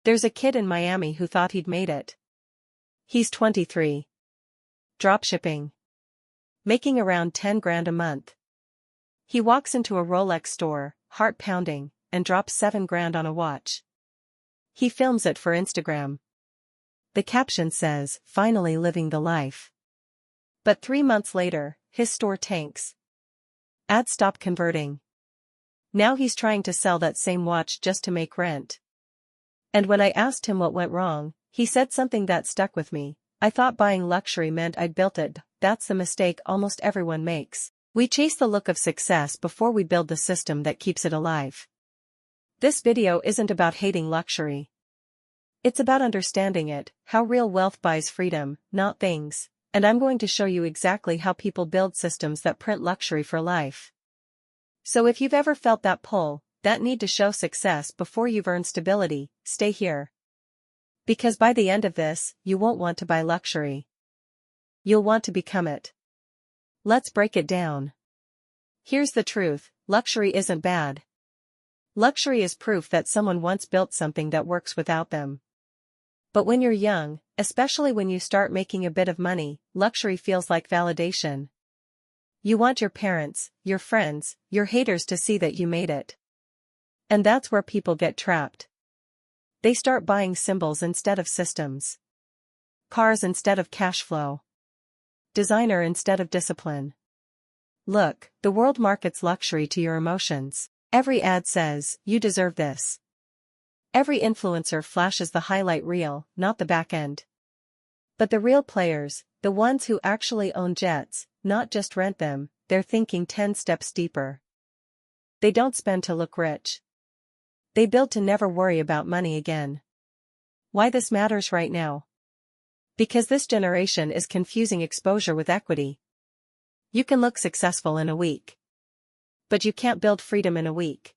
There's a kid in Miami who thought he'd made it. He's 23. Dropshipping. Making around 10 grand a month. He walks into a Rolex store, heart pounding, and drops 7 grand on a watch. He films it for Instagram. The caption says, "Finally living the life." But 3 months later, his store tanks. Ads stop converting. Now he's trying to sell that same watch just to make rent. And when I asked him what went wrong, he said something that stuck with me. "I thought buying luxury meant I'd built it." That's the mistake almost everyone makes. We chase the look of success before we build the system that keeps it alive. This video isn't about hating luxury. It's about understanding it, how real wealth buys freedom, not things, and I'm going to show you exactly how people build systems that print luxury for life. So if you've ever felt that pull, that need to show success before you've earned stability, stay here. Because by the end of this, you won't want to buy luxury. You'll want to become it. Let's break it down. Here's the truth, luxury isn't bad. Luxury is proof that someone once built something that works without them. But when you're young, especially when you start making a bit of money, luxury feels like validation. You want your parents, your friends, your haters to see that you made it. And that's where people get trapped. They start buying symbols instead of systems. Cars instead of cash flow. Designer instead of discipline. Look, the world markets luxury to your emotions. Every ad says, "You deserve this." Every influencer flashes the highlight reel, not the back end. But the real players, the ones who actually own jets, not just rent them, they're thinking 10 steps deeper. They don't spend to look rich. They build to never worry about money again. Why this matters right now? Because this generation is confusing exposure with equity. You can look successful in a week. But you can't build freedom in a week.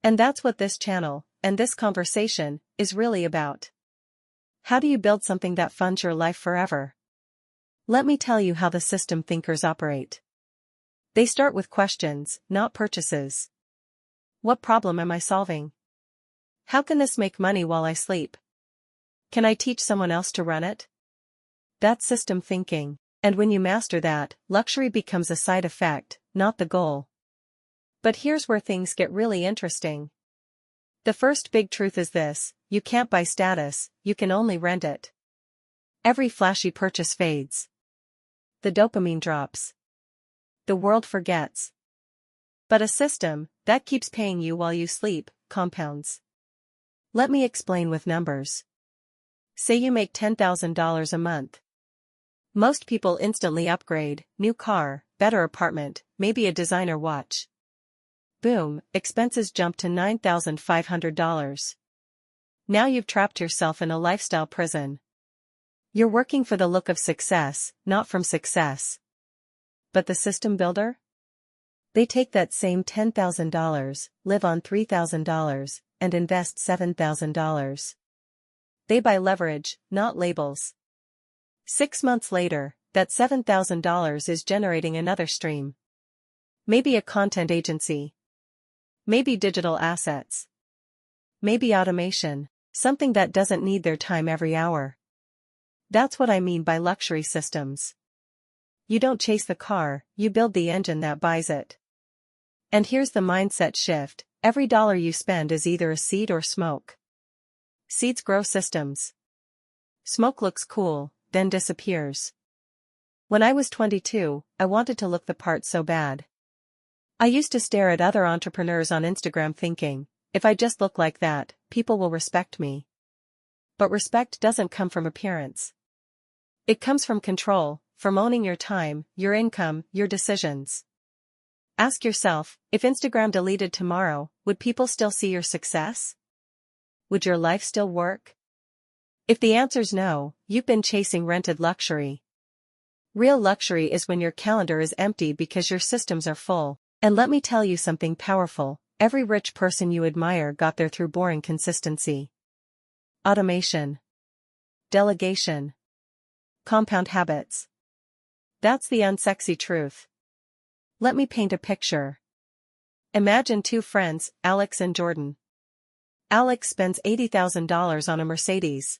And that's what this channel, and this conversation, is really about. How do you build something that funds your life forever? Let me tell you how the system thinkers operate. They start with questions, not purchases. What problem am I solving? How can this make money while I sleep? Can I teach someone else to run it? That's system thinking, and when you master that, luxury becomes a side effect, not the goal. But here's where things get really interesting. The first big truth is this: you can't buy status, you can only rent it. Every flashy purchase fades. The dopamine drops. The world forgets. But a system that keeps paying you while you sleep compounds. Let me explain with numbers. Say you make $10,000 a month. Most people instantly upgrade: new car, better apartment, maybe a designer watch. Boom, expenses jump to $9,500. Now you've trapped yourself in a lifestyle prison. You're working for the look of success, not from success. But the system builder? They take that same $10,000, live on $3,000, and invest $7,000. They buy leverage, not labels. 6 months later, that $7,000 is generating another stream. Maybe a content agency. Maybe digital assets. Maybe automation, something that doesn't need their time every hour. That's what I mean by luxury systems. You don't chase the car, you build the engine that buys it. And here's the mindset shift: every dollar you spend is either a seed or smoke. Seeds grow systems. Smoke looks cool, then disappears. When I was 22, I wanted to look the part so bad. I used to stare at other entrepreneurs on Instagram thinking, if I just look like that, people will respect me. But respect doesn't come from appearance. It comes from control, from owning your time, your income, your decisions. Ask yourself, if Instagram deleted tomorrow, would people still see your success? Would your life still work? If the answer's no, you've been chasing rented luxury. Real luxury is when your calendar is empty because your systems are full. And let me tell you something powerful: every rich person you admire got there through boring consistency. Automation. Delegation. Compound habits. That's the unsexy truth. Let me paint a picture. Imagine two friends, Alex and Jordan. Alex spends $80,000 on a Mercedes.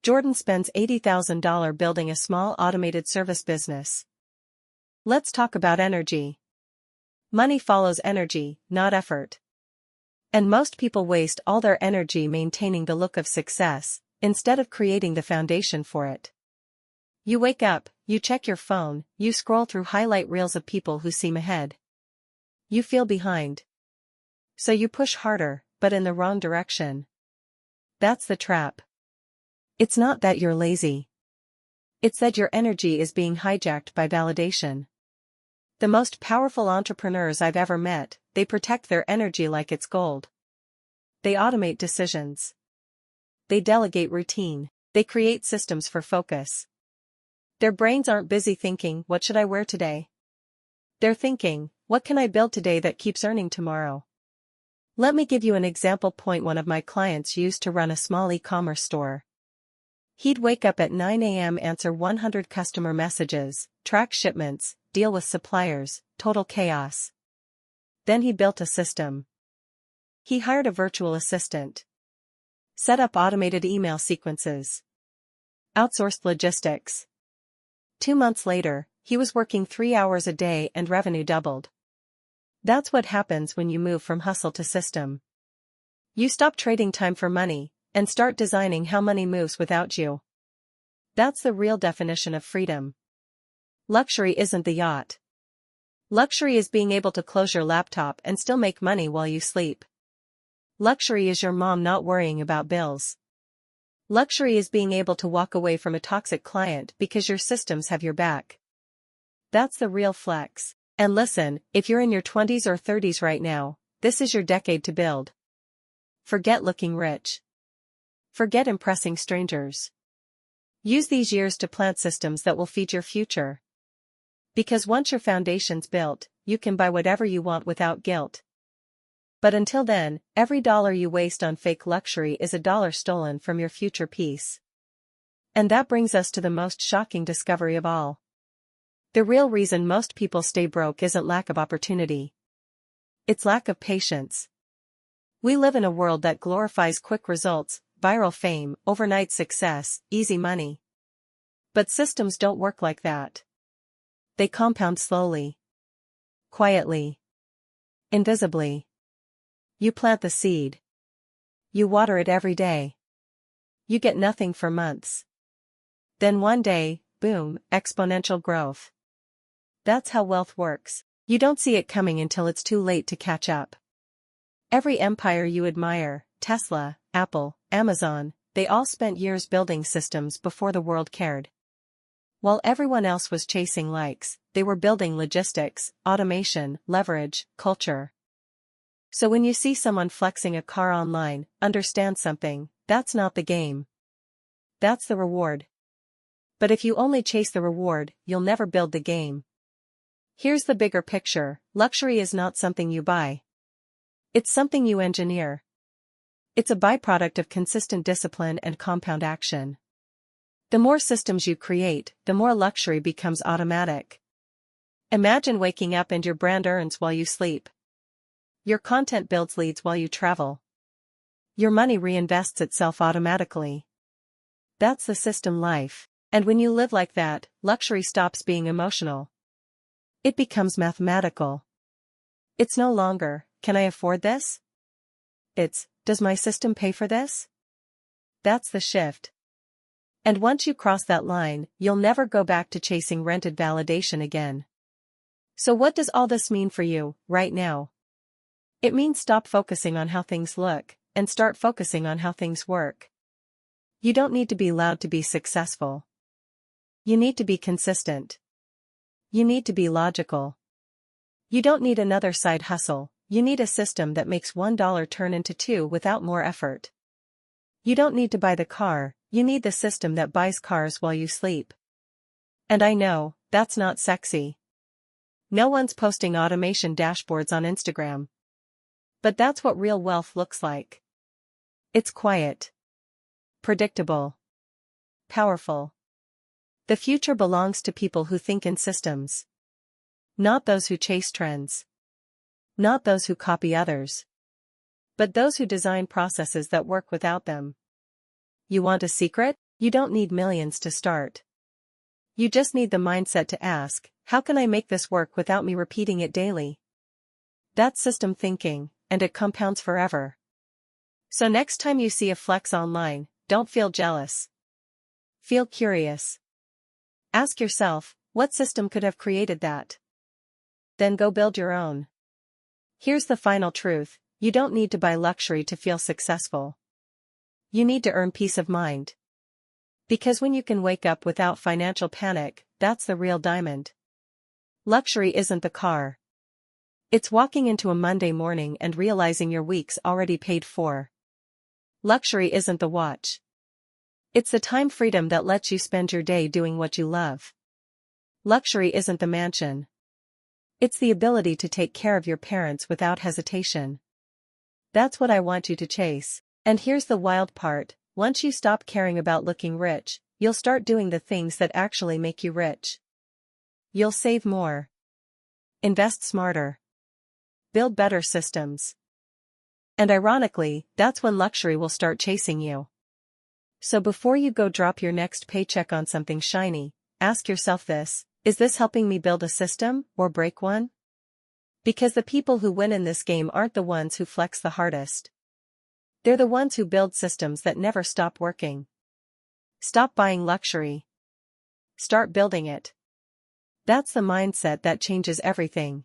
Jordan spends $80,000 building a small automated service business. Let's talk about energy. Money follows energy, not effort. And most people waste all their energy maintaining the look of success, instead of creating the foundation for it. You wake up, you check your phone, you scroll through highlight reels of people who seem ahead. You feel behind. So you push harder, but in the wrong direction. That's the trap. It's not that you're lazy. It's that your energy is being hijacked by validation. The most powerful entrepreneurs I've ever met, they protect their energy like it's gold. They automate decisions. They delegate routine. They create systems for focus. Their brains aren't busy thinking, what should I wear today? They're thinking, what can I build today that keeps earning tomorrow? Let me give you an example point one of my clients used to run a small e-commerce store. He'd wake up at 9 a.m., answer 100 customer messages, track shipments, deal with suppliers, total chaos. Then he built a system. He hired a virtual assistant. Set up automated email sequences. Outsourced logistics. 2 months later, he was working 3 hours a day and revenue doubled. That's what happens when you move from hustle to system. You stop trading time for money, and start designing how money moves without you. That's the real definition of freedom. Luxury isn't the yacht. Luxury is being able to close your laptop and still make money while you sleep. Luxury is your mom not worrying about bills. Luxury is being able to walk away from a toxic client because your systems have your back. That's the real flex. And listen, if you're in your 20s or 30s right now, this is your decade to build. Forget looking rich. Forget impressing strangers. Use these years to plant systems that will feed your future. Because once your foundation's built, you can buy whatever you want without guilt. But until then, every dollar you waste on fake luxury is a dollar stolen from your future peace. And that brings us to the most shocking discovery of all. The real reason most people stay broke isn't lack of opportunity. It's lack of patience. We live in a world that glorifies quick results, viral fame, overnight success, easy money. But systems don't work like that. They compound slowly. Quietly. Invisibly. You plant the seed. You water it every day. You get nothing for months. Then one day, boom, exponential growth. That's how wealth works. You don't see it coming until it's too late to catch up. Every empire you admire, Tesla, Apple, Amazon, they all spent years building systems before the world cared. While everyone else was chasing likes, they were building logistics, automation, leverage, culture. So when you see someone flexing a car online, understand something, that's not the game. That's the reward. But if you only chase the reward, you'll never build the game. Here's the bigger picture, luxury is not something you buy. It's something you engineer. It's a byproduct of consistent discipline and compound action. The more systems you create, the more luxury becomes automatic. Imagine waking up and your brand earns while you sleep. Your content builds leads while you travel. Your money reinvests itself automatically. That's the system life. And when you live like that, luxury stops being emotional. It becomes mathematical. It's no longer, can I afford this? It's, does my system pay for this? That's the shift. And once you cross that line, you'll never go back to chasing rented validation again. So what does all this mean for you, right now? It means stop focusing on how things look, and start focusing on how things work. You don't need to be loud to be successful. You need to be consistent. You need to be logical. You don't need another side hustle, you need a system that makes $1 turn into $2 without more effort. You don't need to buy the car, you need the system that buys cars while you sleep. And I know, that's not sexy. No one's posting automation dashboards on Instagram. But that's what real wealth looks like. It's quiet. Predictable. Powerful. The future belongs to people who think in systems. Not those who chase trends. Not those who copy others. but those who design processes that work without them. You want a secret? You don't need millions to start. You just need the mindset to ask, how can I make this work without me repeating it daily? That's system thinking, and it compounds forever. So next time you see a flex online, don't feel jealous. Feel curious. Ask yourself, what system could have created that? Then go build your own. Here's the final truth, you don't need to buy luxury to feel successful. You need to earn peace of mind. Because when you can wake up without financial panic, that's the real diamond. Luxury isn't the car. It's walking into a Monday morning and realizing your week's already paid for. Luxury isn't the watch. It's the time freedom that lets you spend your day doing what you love. Luxury isn't the mansion. It's the ability to take care of your parents without hesitation. That's what I want you to chase. And here's the wild part, once you stop caring about looking rich, you'll start doing the things that actually make you rich. You'll save more. Invest smarter. Build better systems. And ironically, that's when luxury will start chasing you. So before you go drop your next paycheck on something shiny, ask yourself this, is this helping me build a system, or break one? Because the people who win in this game aren't the ones who flex the hardest. They're the ones who build systems that never stop working. Stop buying luxury. Start building it. That's the mindset that changes everything.